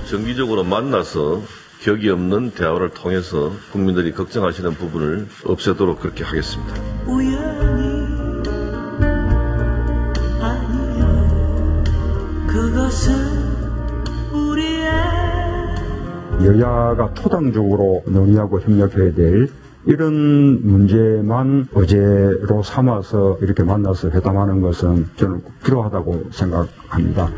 정기적으로 만나서 격이 없는 대화를 통해서 국민들이 걱정하시는 부분을 없애도록 그렇게 하겠습니다. 우연히 아니요 그것은 우리의 여야가 토당적으로 논의하고 협력해야 될 이런 문제만 어제로 삼아서 이렇게 만나서 회담하는 것은 저는 필요하다고 생각합니다.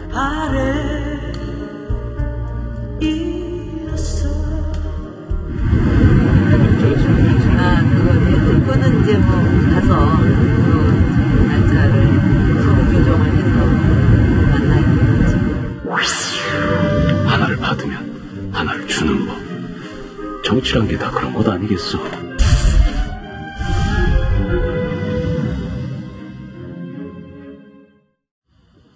그거는 이제 뭐 가서 날짜를 서로 조정을 해서 만나야 되지. 하나를 받으면 하나를 주는 법. 정치란 게 다 그런 것 아니겠어.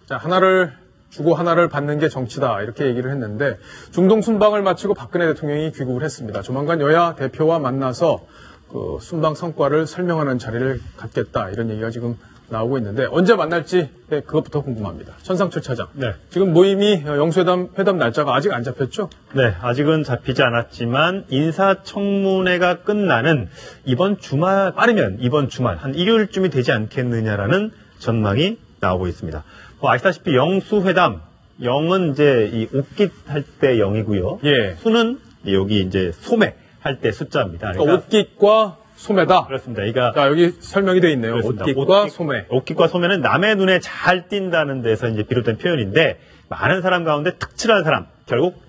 자, 하나를 주고 하나를 받는 게 정치다 이렇게 얘기를 했는데 중동 순방을 마치고 박근혜 대통령이 귀국을 했습니다. 조만간 여야 대표와 만나서 그 순방 성과를 설명하는 자리를 갖겠다 이런 얘기가 지금 나오고 있는데 언제 만날지 그것부터 궁금합니다. 천상철 차장. 네. 지금 모임이 영수회담 날짜가 아직 안 잡혔죠? 네, 아직은 잡히지 않았지만 인사청문회가 끝나는 이번 주말 빠르면 이번 주말 한 일요일쯤이 되지 않겠느냐라는 전망이 나오고 있습니다. 아시다시피 영수회담, 영은 이제 이 옷깃 할 때 영이고요. 예. 수는 여기 이제 소매 할 때 숫자입니다. 그러니까 옷깃과 소매다. 그렇습니다. 그러니까 자, 여기 설명이 되어 있네요. 그렇습니다. 옷깃과 소매. 옷깃과 소매는 남의 눈에 잘 띈다는 데서 이제 비롯된 표현인데 많은 사람 가운데 특출한 사람, 결국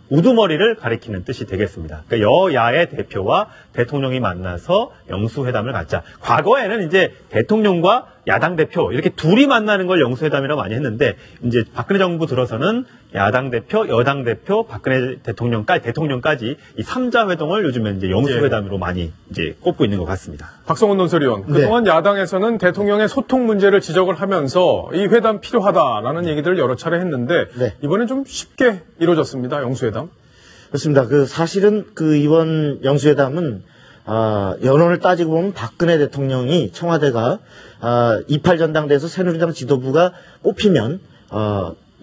우두머리를 가리키는 뜻이 되겠습니다. 그러니까 여야의 대표와 대통령이 만나서 영수회담을 갖자. 과거에는 이제 대통령과 야당 대표 이렇게 둘이 만나는 걸 영수회담이라고 많이 했는데 이제 박근혜 정부 들어서는 야당 대표, 여당 대표, 박근혜 대통령까지 이 3자 회동을 요즘에 이제 영수회담으로 많이 이제 꼽고 있는 것 같습니다. 박성훈 논설위원, 그동안 야당에서는 대통령의 소통 문제를 지적을 하면서 이 회담 필요하다라는 얘기들을 여러 차례 했는데 이번엔 좀 쉽게 이루어졌습니다. 영수회담. 그렇습니다. 사실은 이번 영수회담은 여론을 따지고 보면 박근혜 대통령이 청와대가 28 전당대에서 새누리당 지도부가 뽑히면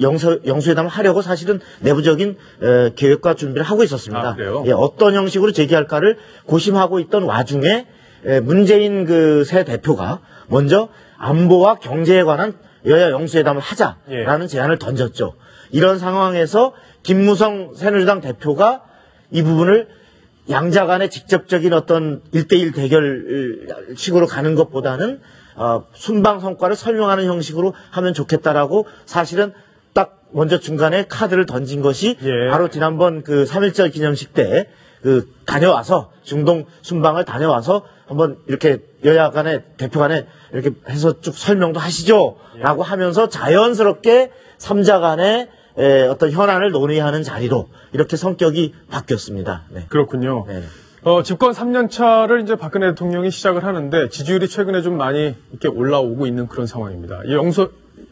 영수회담을 하려고 사실은 내부적인 계획과 준비를 하고 있었습니다. 그래요? 예, 어떤 형식으로 제기할까를 고심하고 있던 와중에 문재인 새 대표가 먼저 안보와 경제에 관한 여야 영수회담을 하자라는 제안을 던졌죠. 이런 상황에서 김무성 새누리당 대표가 이 부분을 양자 간의 직접적인 어떤 1대1 대결식으로 가는 것보다는 순방 성과를 설명하는 형식으로 하면 좋겠다라고 사실은 딱 먼저 중간에 카드를 던진 것이 바로 지난번 3.1절 기념식 때 다녀와서 중동 순방을 다녀와서 한번 이렇게 여야 간에 대표 간에 이렇게 해서 쭉 설명도 하시죠 라고 하면서 자연스럽게 3자 간에 어떤 현안을 논의하는 자리로 이렇게 성격이 바뀌었습니다. 네. 그렇군요. 네. 집권 3년 차를 이제 박근혜 대통령이 시작을 하는데 지지율이 최근에 좀 많이 이렇게 올라오고 있는 그런 상황입니다. 이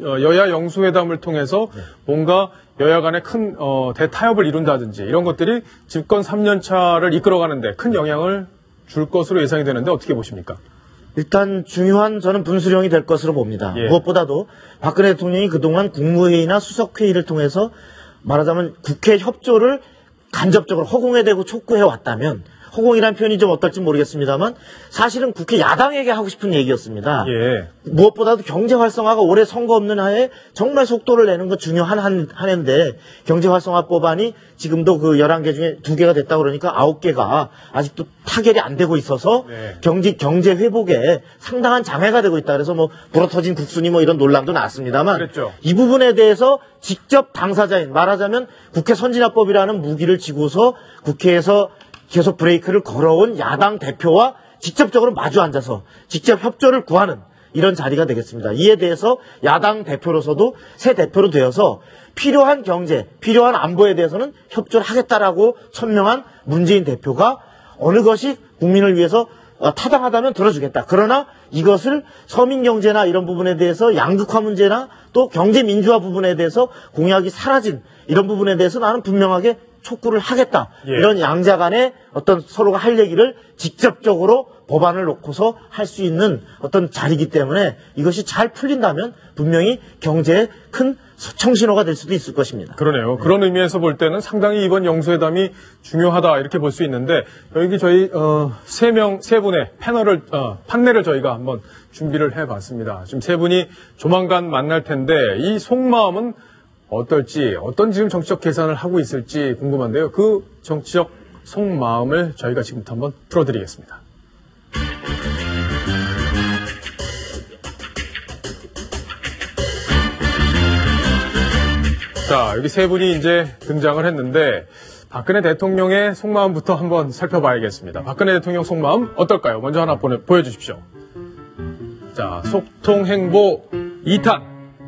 여야 영수회담을 통해서 뭔가 여야 간에 큰 대타협을 이룬다든지 이런 것들이 집권 3년 차를 이끌어가는데 큰 영향을 줄 것으로 예상이 되는데 어떻게 보십니까? 일단 중요한 저는 분수령이 될 것으로 봅니다. 무엇보다도 박근혜 대통령이 그동안 국무회의나 수석회의를 통해서 말하자면 국회 협조를 간접적으로 허공에대고 촉구해 왔다면 허공이라는 표현이 좀 어떨지 모르겠습니다만 사실은 국회 야당에게 하고 싶은 얘기였습니다. 무엇보다도 경제 활성화가 올해 선거 없는 하에 정말 속도를 내는 건 중요한 한 해인데 경제 활성화 법안이 지금도 11개 중에 2개가 됐다고 그러니까 9개가 아직도 타결이 안 되고 있어서 경제 회복에 상당한 장애가 되고 있다. 그래서 불어터진 국순이 이런 논란도 나왔습니다만 이 부분에 대해서 직접 당사자인 말하자면 국회 선진화법이라는 무기를 쥐고서 국회에서 계속 브레이크를 걸어온 야당 대표와 직접적으로 마주 앉아서 직접 협조를 구하는 이런 자리가 되겠습니다. 이에 대해서 야당 대표로서도 새 대표로 되어서 필요한 경제, 필요한 안보에 대해서는 협조를 하겠다라고 천명한 문재인 대표가 어느 것이 국민을 위해서 타당하다면 들어주겠다. 그러나 이것을 서민 경제나 이런 부분에 대해서 양극화 문제나 또 경제 민주화 부분에 대해서 공약이 사라진 이런 부분에 대해서 나는 분명하게 촉구를 하겠다. 이런 양자 간의 어떤 서로가 할 얘기를 직접적으로 법안을 놓고서 할 수 있는 어떤 자리이기 때문에 이것이 잘 풀린다면 분명히 경제에 큰 청신호가 될 수도 있을 것입니다. 그러네요. 그런 의미에서 볼 때는 상당히 이번 영수회담이 중요하다 이렇게 볼 수 있는데 여기 저희 세 분의 판넬을 저희가 한번 준비를 해봤습니다. 지금 세 분이 조만간 만날 텐데 이 속마음은 어떨지 어떤 지금 정치적 계산을 하고 있을지 궁금한데요. 그 정치적 속마음을 저희가 지금부터 한번 풀어드리겠습니다. 자, 여기 세 분이 이제 등장을 했는데 박근혜 대통령의 속마음부터 한번 살펴봐야겠습니다. 박근혜 대통령 속마음 어떨까요? 먼저 하나 보여주십시오. 자, 속통행보 2탄.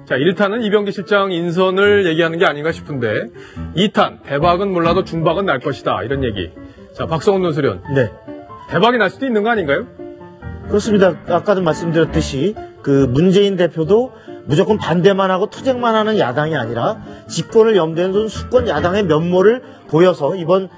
자, 1탄은 이병기 실장 인선을 얘기하는 게 아닌가 싶은데 2탄, 대박은 몰라도 중박은 날 것이다. 이런 얘기. 자, 박성훈 논설위원. 네. 대박이 날 수도 있는 거 아닌가요? 그렇습니다. 아까도 말씀드렸듯이 그 문재인 대표도 무조건 반대만 하고 투쟁만 하는 야당이 아니라 집권을 염두에 둔 수권 야당의 면모를 보여서 이번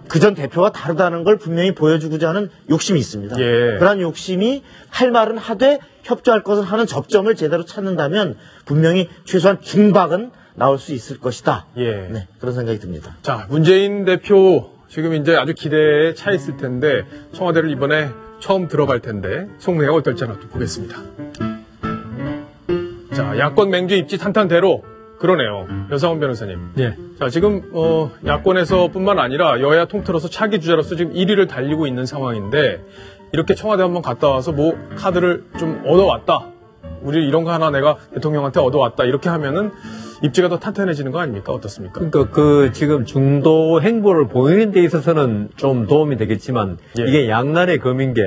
그전 대표와 다르다는 걸 분명히 보여주고자 하는 욕심이 있습니다. 예. 그러한 욕심이 할 말은 하되 협조할 것을 하는 접점을 제대로 찾는다면 분명히 최소한 중박은 나올 수 있을 것이다. 예. 네, 그런 생각이 듭니다. 자, 문재인 대표 지금 이제 아주 기대에 차 있을 텐데 청와대를 이번에 처음 들어갈 텐데 속내가 어떨지 하나 또 보겠습니다. 자, 야권 맹주 입지 탄탄대로 그러네요. 여상원 변호사님. 예. 자, 지금 야권에서뿐만 아니라 여야 통틀어서 차기 주자로서 지금 1위를 달리고 있는 상황인데 이렇게 청와대 한번 갔다 와서 뭐 카드를 좀 얻어왔다. 우리 이런 거 하나 내가 대통령한테 얻어왔다. 이렇게 하면은 입지가 더 탄탄해지는 거 아닙니까? 어떻습니까? 그러니까 지금 중도 행보를 보이는 데 있어서는 좀 도움이 되겠지만 예. 이게 양날의 검인 게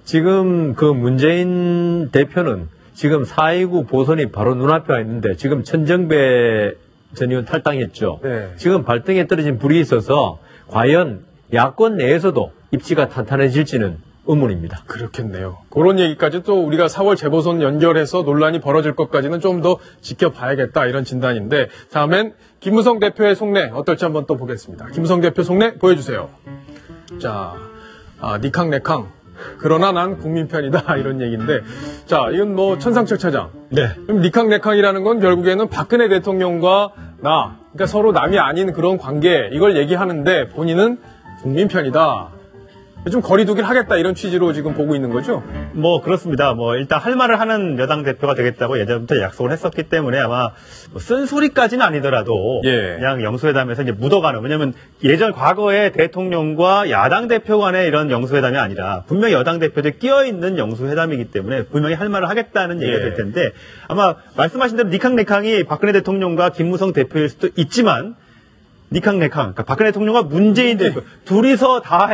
지금 그 문재인 대표는 지금 4.29 보선이 바로 눈앞에 와 있는데 지금 천정배 전 의원 탈당했죠. 네. 지금 발등에 떨어진 불이 있어서 과연 야권 내에서도 입지가 탄탄해질지는 의문입니다. 그렇겠네요. 그런 얘기까지 또 우리가 4월 재보선 연결해서 논란이 벌어질 것까지는 좀 더 지켜봐야겠다 이런 진단인데 다음엔 김무성 대표의 속내 어떨지 한번 또 보겠습니다. 김무성 대표 속내 보여주세요. 자, 니캉 네캉 그러나 난 국민 편이다 이런 얘기인데 자, 이건 뭐 천상철 차장. 네. 그럼 니캉 네캉이라는 건 결국에는 박근혜 대통령과 그러니까 서로 남이 아닌 그런 관계 이걸 얘기하는데 본인은 국민 편이다. 좀 거리두기를 하겠다 이런 취지로 지금 보고 있는 거죠? 뭐 그렇습니다. 뭐 일단 할 말을 하는 여당 대표가 되겠다고 예전부터 약속을 했었기 때문에 아마 뭐 쓴소리까지는 아니더라도 예. 그냥 영수회담에서 이제 묻어가는. 왜냐하면 예전 과거에 대통령과 야당 대표 간의 이런 영수회담이 아니라 분명히 여당 대표들이 끼어 있는 영수회담이기 때문에 분명히 할 말을 하겠다는 얘기가 될 텐데 아마 말씀하신 대로 니캉 네캉이 박근혜 대통령과 김무성 대표일 수도 있지만 니캉 네캉 그러니까 박근혜 대통령과 문재인 대표 둘이서 다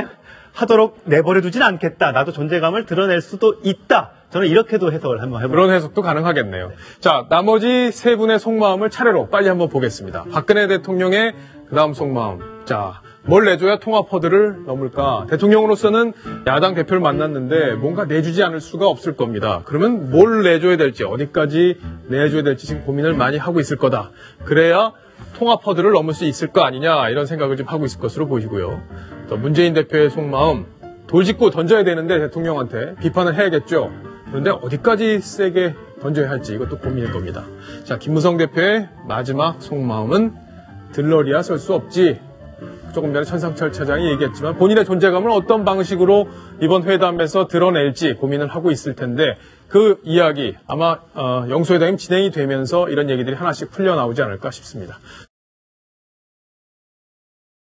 하도록 내버려두진 않겠다. 나도 존재감을 드러낼 수도 있다. 저는 이렇게도 해석을 한번 해볼게요. 그런 해석도 가능하겠네요. 자, 나머지 세 분의 속마음을 차례로 빨리 한번 보겠습니다. 박근혜 대통령의 그 다음 속마음. 자, 뭘 내줘야 통합 허들을 넘을까? 대통령으로서는 야당 대표를 만났는데 뭔가 내주지 않을 수가 없을 겁니다. 그러면 뭘 내줘야 될지, 어디까지 내줘야 될지 지금 고민을 많이 하고 있을 거다. 그래야 통합 허들을 넘을 수 있을 거 아니냐 이런 생각을 좀 하고 있을 것으로 보이고요. 또 문재인 대표의 속마음 돌직구 던져야 되는데 대통령한테 비판을 해야겠죠. 그런데 어디까지 세게 던져야 할지 이것도 고민일 겁니다. 자, 김무성 대표의 마지막 속마음은 들러리야 설 수 없지. 조금 전에 천상철 차장이 얘기했지만 본인의 존재감을 어떤 방식으로 이번 회담에서 드러낼지 고민을 하고 있을 텐데 그 이야기 아마 영수회담이 진행이 되면서 이런 얘기들이 하나씩 풀려나오지 않을까 싶습니다.